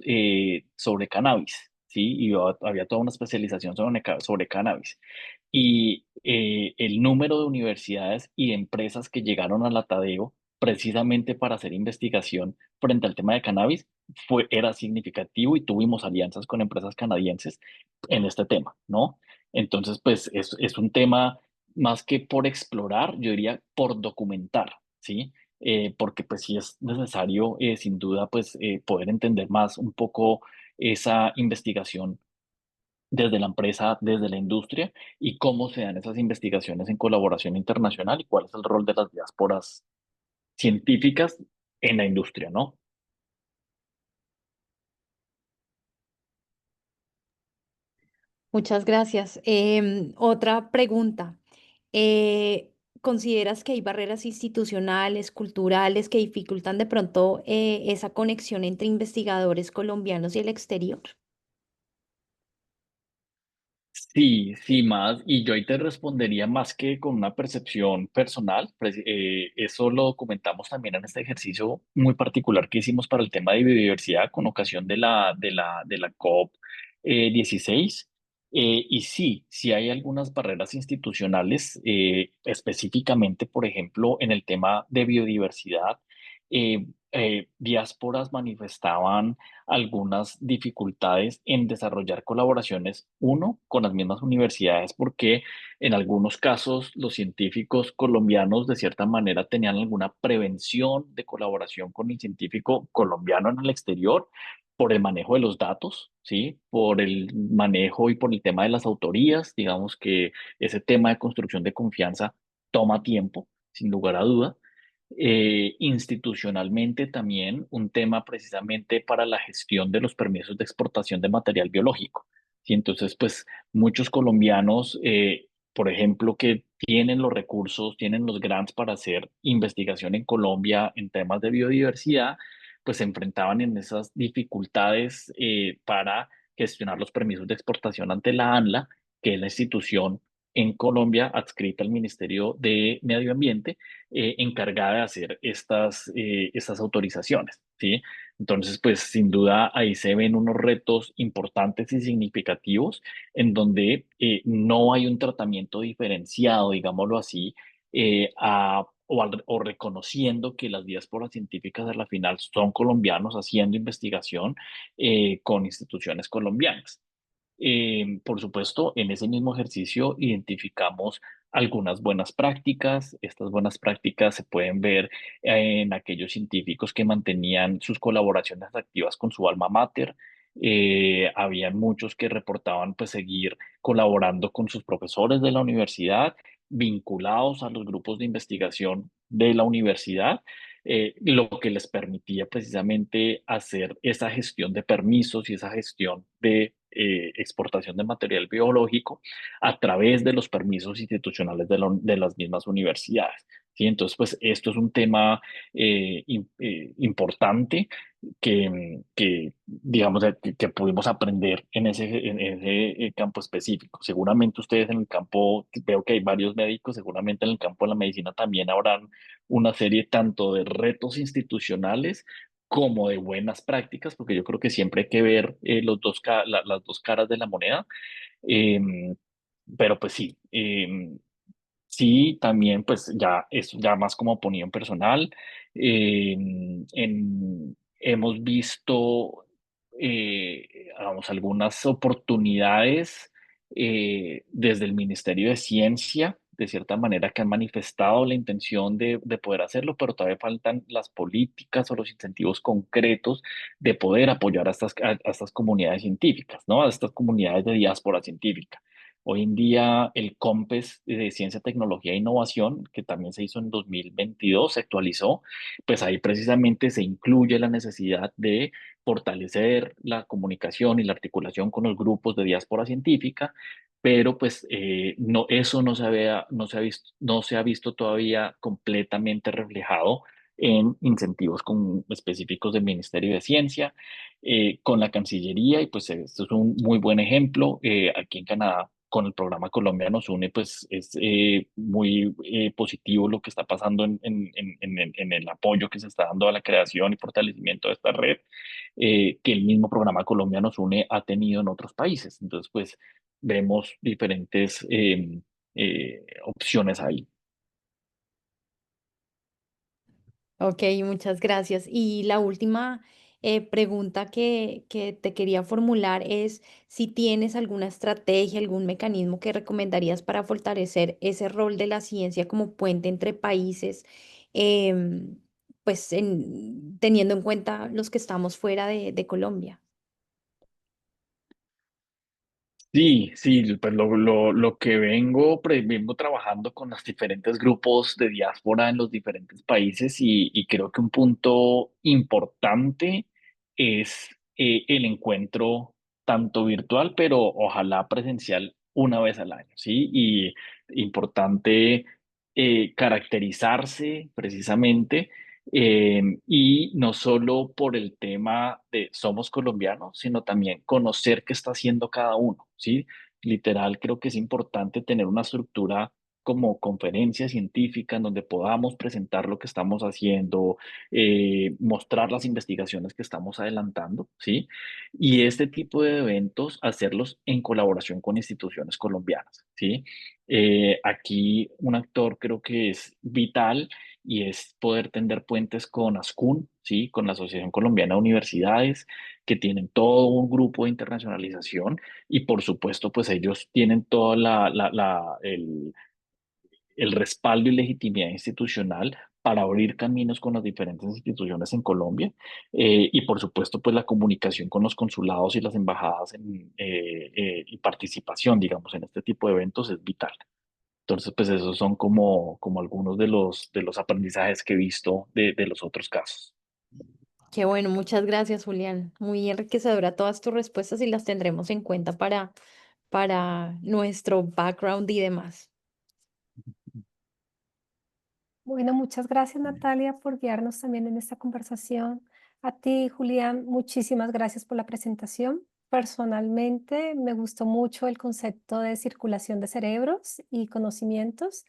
sobre cannabis, ¿sí? Y había toda una especialización sobre cannabis. Y el número de universidades y de empresas que llegaron a la Tadeo precisamente para hacer investigación frente al tema de cannabis era significativo y tuvimos alianzas con empresas canadienses en este tema, ¿no? Entonces, pues es un tema más que por explorar, yo diría por documentar, ¿sí? Porque pues sí es necesario, sin duda, pues poder entender más un poco esa investigación desde la empresa, desde la industria y cómo se dan esas investigaciones en colaboración internacional y cuál es el rol de las diásporas científicas en la industria, ¿no? Muchas gracias. Otra pregunta. Eh, ¿Consideras que hay barreras institucionales, culturales que dificultan de pronto esa conexión entre investigadores colombianos y el exterior? Sí, sí, más, y yo ahí te respondería más que con una percepción personal, eso lo documentamos también en este ejercicio muy particular que hicimos para el tema de biodiversidad con ocasión de la COP 16. Y sí, sí hay algunas barreras institucionales, específicamente, por ejemplo, en el tema de biodiversidad. diásporas manifestaban algunas dificultades en desarrollar colaboraciones, uno, con las mismas universidades, porque en algunos casos los científicos colombianos de cierta manera tenían alguna prevención de colaboración con el científico colombiano en el exterior por el manejo de los datos, ¿sí? Por el manejo y por el tema de las autorías. Digamos que ese tema de construcción de confianza toma tiempo, sin lugar a duda. Institucionalmente también un tema precisamente para la gestión de los permisos de exportación de material biológico. Y entonces, pues muchos colombianos, por ejemplo, que tienen los recursos, tienen los grants para hacer investigación en Colombia en temas de biodiversidad, pues se enfrentaban en esas dificultades para gestionar los permisos de exportación ante la ANLA, que es la institución en Colombia adscrita al Ministerio de Medio Ambiente, encargada de hacer estas autorizaciones, ¿sí? Entonces, pues sin duda ahí se ven unos retos importantes y significativos en donde no hay un tratamiento diferenciado, digámoslo así, o reconociendo que las diásporas científicas a la final son colombianos haciendo investigación con instituciones colombianas. Por supuesto, en ese mismo ejercicio identificamos algunas buenas prácticas. Estas buenas prácticas se pueden ver en aquellos científicos que mantenían sus colaboraciones activas con su alma mater. Habían muchos que reportaban pues seguir colaborando con sus profesores de la universidad, vinculados a los grupos de investigación de la universidad, lo que les permitía precisamente hacer esa gestión de permisos y esa gestión de exportación de material biológico a través de los permisos institucionales de las mismas universidades. ¿Sí? Entonces, pues esto es un tema importante digamos, que pudimos aprender en ese campo específico. Seguramente ustedes en el campo, veo que hay varios médicos, seguramente en el campo de la medicina también habrán una serie tanto de retos institucionales como de buenas prácticas, porque yo creo que siempre hay que ver las dos caras de la moneda. Em, pero pues sí, sí, también pues ya es ya más como opinión personal. Hemos visto, vamos, algunas oportunidades desde el Ministerio de Ciencia, de cierta manera, que han manifestado la intención de poder hacerlo, pero todavía faltan las políticas o los incentivos concretos de poder apoyar a estas comunidades científicas, ¿no? A estas comunidades de diáspora científica. Hoy en día el COMPES de Ciencia, Tecnología e Innovación, que también se hizo en 2022, se actualizó, pues ahí precisamente se incluye la necesidad de fortalecer la comunicación y la articulación con los grupos de diáspora científica, pero pues no, eso no se ha visto todavía completamente reflejado en incentivos específicos del Ministerio de Ciencia, con la Cancillería, y pues esto es un muy buen ejemplo. Aquí en Canadá, con el programa Colombia nos une, pues es muy positivo lo que está pasando en el apoyo que se está dando a la creación y fortalecimiento de esta red, que el mismo programa Colombia nos une ha tenido en otros países. Entonces, pues vemos diferentes opciones ahí. Ok, muchas gracias. Y la última pregunta que te quería formular es si tienes alguna estrategia, algún mecanismo que recomendarías para fortalecer ese rol de la ciencia como puente entre países, em, pues teniendo en cuenta los que estamos fuera de Colombia. Sí, sí, pues lo que vengo trabajando con los diferentes grupos de diáspora en los diferentes países, y creo que un punto importante es el encuentro tanto virtual, pero ojalá presencial una vez al año, ¿sí? Y importante caracterizarse precisamente, y no solo por el tema de somos colombianos, sino también conocer qué está haciendo cada uno, ¿sí? Literal, creo que es importante tener una estructura como conferencia científica en donde podamos presentar lo que estamos haciendo, mostrar las investigaciones que estamos adelantando, ¿sí? Y este tipo de eventos, hacerlos en colaboración con instituciones colombianas, ¿sí? Aquí un actor creo que es vital, y es poder tender puentes con ASCUN, ¿sí? Con la Asociación Colombiana de Universidades, que tienen todo un grupo de internacionalización y por supuesto, pues ellos tienen toda el respaldo y legitimidad institucional para abrir caminos con las diferentes instituciones en Colombia y por supuesto pues la comunicación con los consulados y las embajadas y participación digamos en este tipo de eventos es vital. Entonces pues esos son como algunos de los aprendizajes que he visto de los otros casos. Qué bueno, muchas gracias, Julián. Muy enriquecedora todas tus respuestas y las tendremos en cuenta para nuestro background y demás. Bueno, muchas gracias Natalia por guiarnos también en esta conversación. A ti, Julián, muchísimas gracias por la presentación. Personalmente, me gustó mucho el concepto de circulación de cerebros y conocimientos.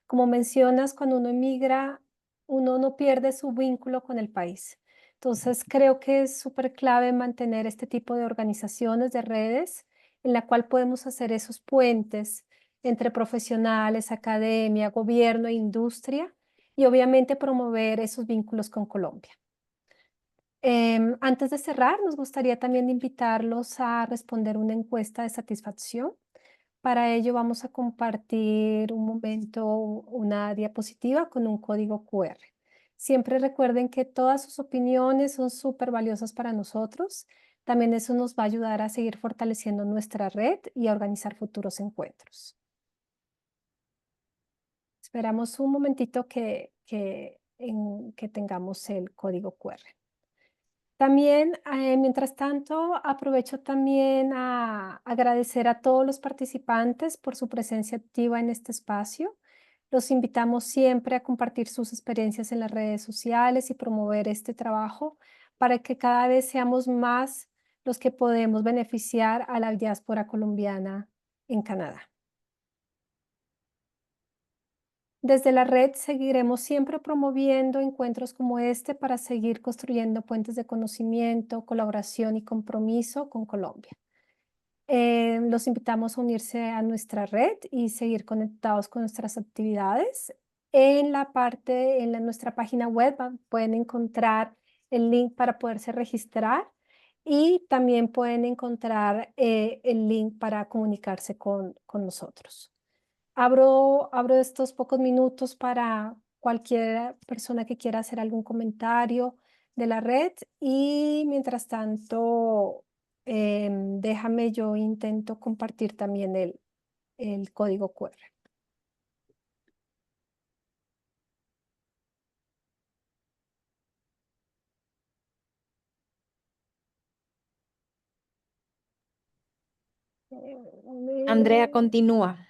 Como mencionas, cuando uno emigra, uno no pierde su vínculo con el país. Entonces, creo que es súper clave mantener este tipo de organizaciones, de redes, en la cual podemos hacer esos puentes entre profesionales, academia, gobierno e industria y obviamente promover esos vínculos con Colombia. Antes de cerrar, nos gustaría también invitarlos a responder una encuesta de satisfacción. Para ello vamos a compartir un momento, una diapositiva con un código QR. Siempre recuerden que todas sus opiniones son súper valiosas para nosotros. También eso nos va a ayudar a seguir fortaleciendo nuestra red y a organizar futuros encuentros. Esperamos un momentito que tengamos el código QR. También, mientras tanto, aprovecho también a agradecer a todos los participantes por su presencia activa en este espacio. Los invitamos siempre a compartir sus experiencias en las redes sociales y promover este trabajo para que cada vez seamos más los que podemos beneficiar a la diáspora colombiana en Canadá. Desde la red seguiremos siempre promoviendo encuentros como este para seguir construyendo puentes de conocimiento, colaboración y compromiso con Colombia. Los invitamos a unirse a nuestra red y seguir conectados con nuestras actividades. En nuestra página web pueden encontrar el link para poderse registrar y también pueden encontrar el link para comunicarse con nosotros. Abro estos pocos minutos para cualquier persona que quiera hacer algún comentario de la red y mientras tanto, déjame yo intento compartir también el código QR. Andrea, continúa.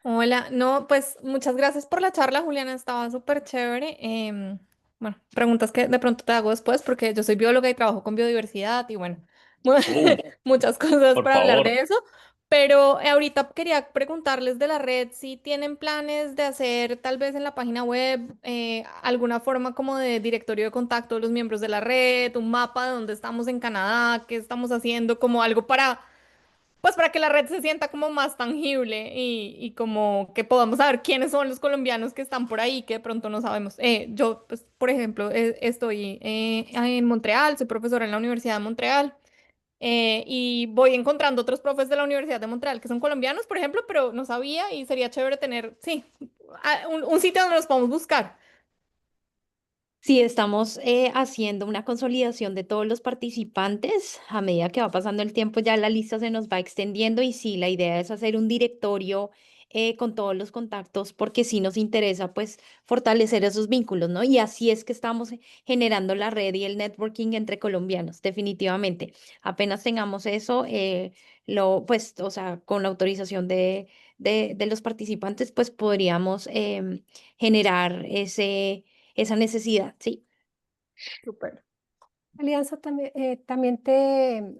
Hola, no, pues muchas gracias por la charla, Juliana, estaba súper chévere. Bueno, preguntas que de pronto te hago después porque yo soy bióloga y trabajo con biodiversidad y bueno, Uh, muchas cosas por para hablar favor. de eso. Pero ahorita quería preguntarles de la red si tienen planes de hacer tal vez en la página web alguna forma como de directorio de contacto de los miembros de la red, un mapa de dónde estamos en Canadá, qué estamos haciendo, como algo para pues para que la red se sienta como más tangible y como que podamos saber quiénes son los colombianos que están por ahí, que de pronto no sabemos. Yo, pues, por ejemplo, estoy en Montreal, soy profesora en la Universidad de Montreal y voy encontrando otros profes de la Universidad de Montreal que son colombianos, por ejemplo, pero no sabía y sería chévere tener, sí, un sitio donde los podamos buscar. Sí, estamos haciendo una consolidación de todos los participantes. A medida que va pasando el tiempo, ya la lista se nos va extendiendo y sí, la idea es hacer un directorio con todos los contactos porque sí nos interesa pues fortalecer esos vínculos, ¿no? Y así es que estamos generando la red y el networking entre colombianos, definitivamente. Apenas tengamos eso, pues, o sea, con la autorización de los participantes, pues podríamos generar esa necesidad, ¿sí? Súper. Alianza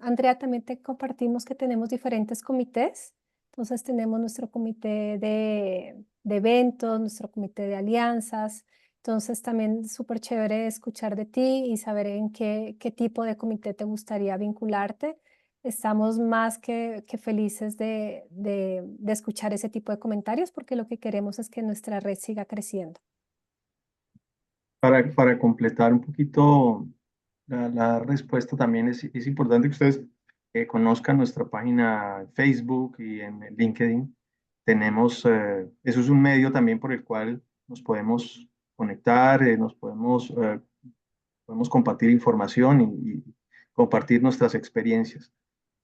Andrea, también te compartimos que tenemos diferentes comités. Entonces tenemos nuestro comité de eventos, nuestro comité de alianzas. Entonces también súper chévere escuchar de ti y saber en qué tipo de comité te gustaría vincularte. Estamos más que felices de escuchar ese tipo de comentarios porque lo que queremos es que nuestra red siga creciendo. Para completar un poquito la respuesta, también es importante que ustedes conozcan nuestra página en Facebook y en LinkedIn. Tenemos, eso es un medio también por el cual nos podemos conectar, podemos compartir información y compartir nuestras experiencias.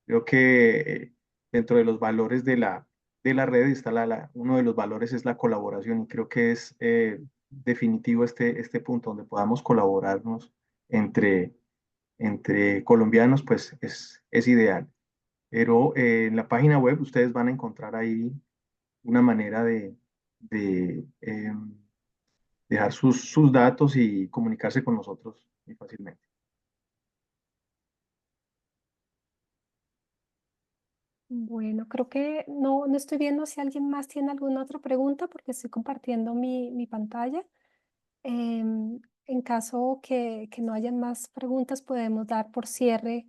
Creo que dentro de los valores de la red está uno de los valores es la colaboración y creo que es definitivo este punto donde podamos colaborarnos entre, entre colombianos, pues es ideal. Pero en la página web ustedes van a encontrar ahí una manera de dejar sus datos y comunicarse con nosotros muy fácilmente. Bueno, creo que no estoy viendo si alguien más tiene alguna otra pregunta porque estoy compartiendo mi pantalla. En caso que no hayan más preguntas, podemos dar por cierre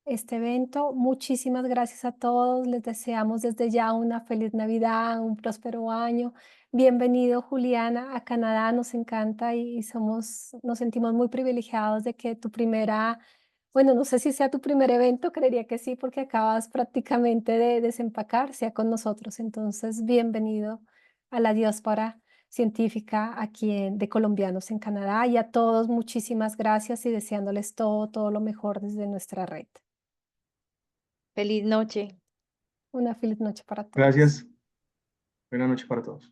este evento. Muchísimas gracias a todos. Les deseamos desde ya una feliz Navidad, un próspero año. Bienvenido, Juliana, a Canadá. Nos encanta y nos sentimos muy privilegiados de que tu primera, bueno, no sé si sea tu primer evento, creería que sí, porque acabas prácticamente de desempacar, sea con nosotros. Entonces, bienvenido a la diáspora científica aquí de colombianos en Canadá, y a todos muchísimas gracias y deseándoles todo lo mejor desde nuestra red. Feliz noche. Una feliz noche para todos. Gracias. Buenas noches para todos.